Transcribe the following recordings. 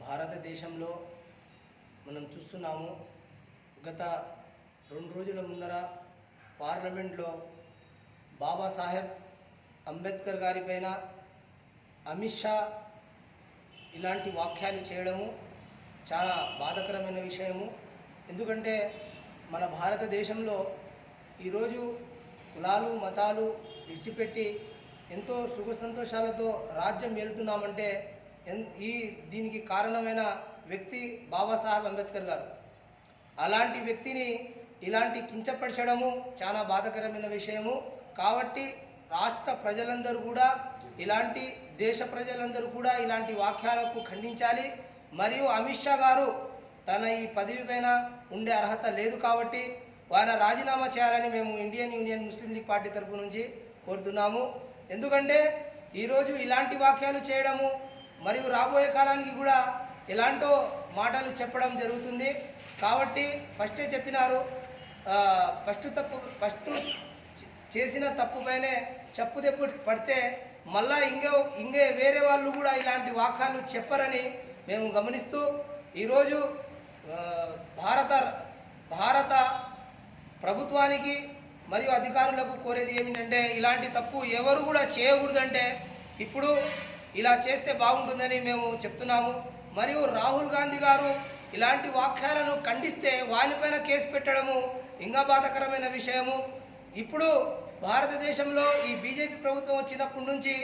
భారతదేశంలో మనం చూస్తున్నాము. గత 2 రోజుల ముందర పార్లమెంట్లో బాబాసాహెబ్ అంబేద్కర్ గారిపైన అమిత్ షా ఇలాంటి వ్యాఖ్యలు చేయడము చాలా బాధాకరమైన విషయము. ఎందుకంటే మన భారతదేశంలో ఈరోజు కులాలు మతాలు విడిచిపెట్టి ఎంతో సుఖ సంతోషాలతో రాజ్యం వెళ్తున్నామంటే దీనికి కారణమైన వ్యక్తి బాబాసాహెబ్ అంబేద్కర్ గారు. అలాంటి వ్యక్తిని ఇలాంటి కించపరచడము చాలా బాధాకరమైన విషయము. కాబట్టి రాష్ట్ర ప్రజలందరూ కూడా దేశ ప్రజలందరూ కూడా ఇలాంటి వాక్యాలకు ఖండించాలి. మరియు అమిత్ షా గారు తన ఈ పదవి పైన ఉండే అర్హత లేదు కాబట్టి ఆయన రాజీనామా చేయాలని మేము ఇండియన్ యూనియన్ ముస్లిం లీగ్ పార్టీ తరపు నుంచి కోరుతున్నాము. ఎందుకంటే ఈరోజు ఇలాంటి వాక్యాలు చేయడము మరియు రాబోయే కాలానికి కూడా ఎలాంటో మాటలు చెప్పడం జరుగుతుంది. కాబట్టి ఫస్టే చెప్పినారు, ఫస్ట్ చేసిన తప్పుపైనే చెప్పు దెబ్బ పడితే మళ్ళా ఇంకే వేరే వాళ్ళు కూడా ఇలాంటి వాక్యాలు చెప్పరని మేము గమనిస్తూ ఈరోజు భారత ప్రభుత్వానికి మరియు అధికారులకు కోరేది ఏమిటంటే ఇలాంటి తప్పు ఎవరు కూడా చేయకూడదంటే ఇప్పుడు ఇలా చేస్తే బాగుంటుందని మేము చెప్తున్నాము. మరియు రాహుల్ గాంధీ గారు ఇలాంటి వాక్యాలను ఖండిస్తే వారిపైన కేసు పెట్టడము ఇంకా బాధాకరమైన విషయము. ఇప్పుడు భారతదేశంలో ఈ బీజేపీ ప్రభుత్వం వచ్చినప్పటి నుంచి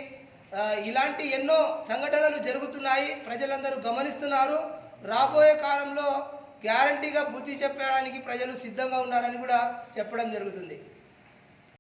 ఇలాంటి ఎన్నో సంఘటనలు జరుగుతున్నాయి, ప్రజలందరూ గమనిస్తున్నారు. రాబోయే కాలంలో గ్యారంటీగా బుద్ధి చెప్పడానికి ప్రజలు సిద్ధంగా ఉన్నారని కూడా చెప్పడం జరుగుతుంది.